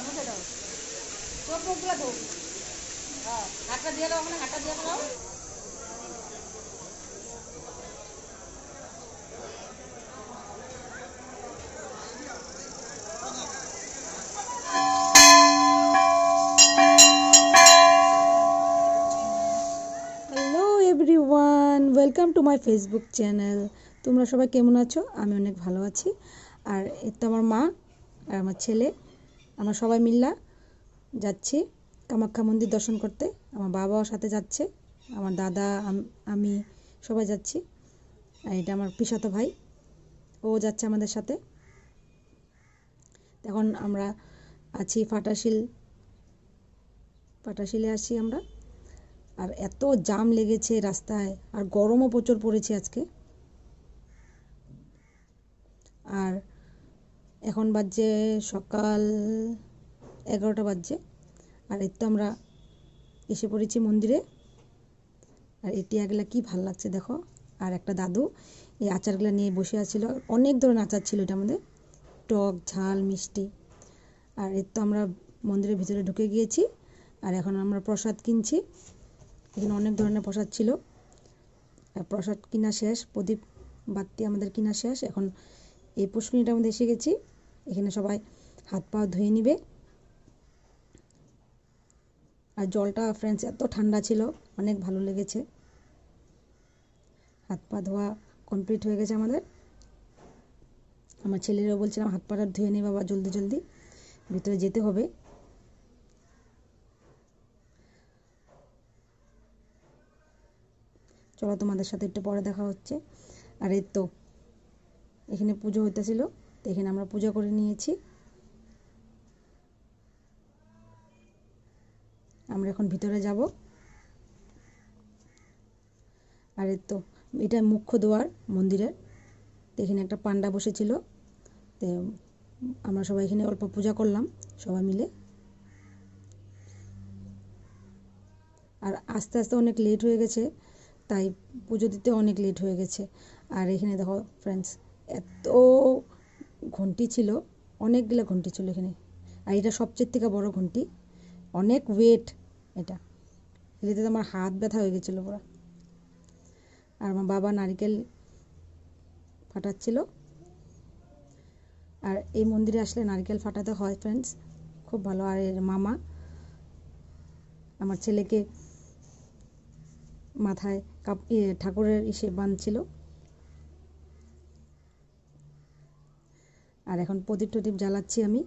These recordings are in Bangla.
মুখে দাও, চোখ মুখগুলো ধো। হ্যাঁ, হাতটা দিয়ে দাও, ওখানে হাতটা দিয়ে দাও। Hello everyone, welcome to my Facebook channel. তোমরা সবাই কেমন আছো? আমি অনেক ভালো আছি। আর এই তো আমার মা আর আমার ছেলে, আমরা সবাই মিল্লা যাচ্ছি কামাখ্যা মন্দির দর্শন করতে। আমার বাবাও সাথে যাচ্ছে, আমার দাদা, আমি সবাই যাচ্ছি। আর এটা আমার পিসাতো ভাই, ও যাচ্ছে আমাদের সাথে। এখন আমরা আছি ফাটাশিলে আছি আমরা। আর এত জাম লেগেছে রাস্তায়, আর গরমও প্রচুর পড়েছে আজকে। আর এখন বাজছে সকাল 11টা বাজছে। আর এই তো আমরা এসে পড়েছি মন্দিরে। আর এটি আগলা কি ভাল লাগছে দেখো। আর একটা দাদু এই আচারগুলো নিয়ে বসে আছিল, অনেক ধরনের আচার ছিল এটার মধ্যে, টক, ঝাল, মিষ্টি। আর এই তো আমরা মন্দিরের ভিতরে ঢুকে গিয়েছি। আর এখন আমরা প্রসাদ কিনছি। এখানে অনেক ধরনের প্রসাদ ছিল। আর প্রসাদ কিনা শেষ, প্রদীপ বাতি আমাদের কিনা শেষ। এখন এই পুষ্করিণীটার মধ্যে এসে গেছি। এখানে সবাই হাত পা ধুয়ে নিবে। আর জলটা ফ্রেন্ডস এত ঠান্ডা ছিল, অনেক ভালো লেগেছে। হাত পা ধোয়া কমপ্লিট হয়ে গেছে আমাদের। আমার ছেলেরাও বলছিলাম হাত পাটা ধুয়ে নে বাবা, জলদি জলদি ভিতরে যেতে হবে। চলো তোমাদের সাথে একটু পরে দেখা হচ্ছে। আর এই তো এখানে পুজো হইতেছিল, তো এখানে আমরা পূজা করে নিয়েছি। আমরা এখন ভিতরে যাব। আর এই তো এটা মুখ্য দ্বার মন্দিরের। তো এখানে একটা পান্ডা বসেছিল, তো আমরা সবাই এখানে অল্প পূজা করলাম সবাই মিলে। আর আস্তে আস্তে অনেক লেট হয়ে গেছে, তাই পুজো দিতে অনেক লেট হয়ে গেছে। আর এখানে দেখো ফ্রেন্ডস, এত ঘন্টি ছিল, অনেকগুলো ঘন্টি ছিল এখানে। আর এটা সবচেয়ে থেকে বড় ঘন্টি, অনেক ওয়েট এটা। এটাতে তো আমার হাত ব্যথা হয়ে গেছিলো পুরো। আর আমার বাবা নারকেল ফাটাচ্ছিল। আর এই মন্দিরে আসলে নারকেল ফাটাতে হয় ফ্রেন্ডস, খুব ভালো। আর এর মামা আমার ছেলেকে মাথায় ঠাকুরের ইসে বাঁধছিল। আর এখন প্রদীপ টদীপ জ্বালাচ্ছি আমি।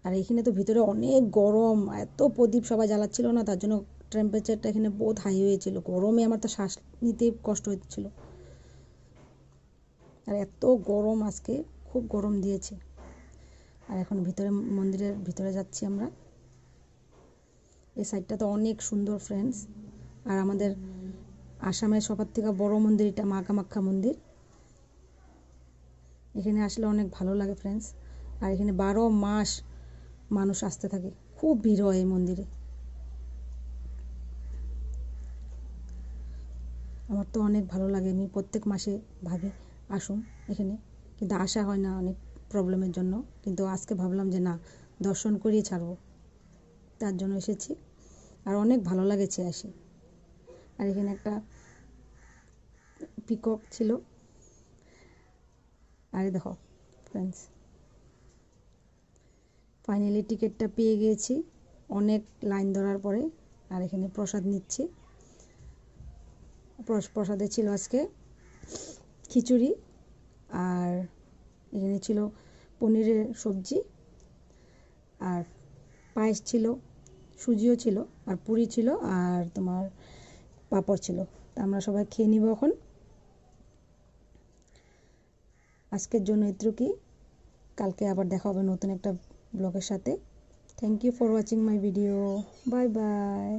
আর এখানে তো ভিতরে অনেক গরম, এত প্রদীপ সবাই জ্বালাচ্ছিল না, তার জন্য টেম্পারেচারটা এখানে বহুত হাই হয়েছিল। গরমে আমার তো শ্বাস নিতে কষ্ট হচ্ছিল। আর এত গরম আজকে, খুব গরম দিয়েছে। আর এখন ভিতরে মন্দিরের ভিতরে যাচ্ছি আমরা। এই সাইডটা তো অনেক সুন্দর ফ্রেন্ডস। আর আমাদের আসামের সবার থেকে বড় মন্দির এটা, মা কামাখ্যা মন্দির। এখানে আসলে অনেক ভালো লাগে ফ্রেন্ডস। আর এখানে 12 মাস মানুষ আসতে থাকে, খুব ভিড় হয় এই মন্দিরে। আমার তো অনেক ভালো লাগে, আমি প্রত্যেক মাসে ভাবি আসুন এখানে, কিন্তু আসা হয় না অনেক প্রবলেমের জন্য। কিন্তু আজকে ভাবলাম যে না, দর্শন করিয়ে ছাড়বো, তার জন্য এসেছি। আর অনেক ভালো লাগেছে আসি। আর এখানে একটা পিকক ছিল। আর দেখো ফ্রেন্ডস, ফাইনালি টিকিটটা পেয়ে গিয়েছি অনেক লাইন ধরার পরে। আর এখানে প্রসাদ নিচ্ছি। প্রসাদে ছিল আজকে খিচুড়ি, আর এখানে ছিল পনিরের সবজি, আর পায়েস ছিল, সুজিও ছিল, আর পুরি ছিল, আর তোমার পাঁপড় ছিল। তা আমরা সবাই খেয়ে নিব এখন। আজকের জন্য এটুকুই, কালকে আবার দেখা হবে নতুন একটা ব্লগের সাথে। Thank you for watching my video. Bye by.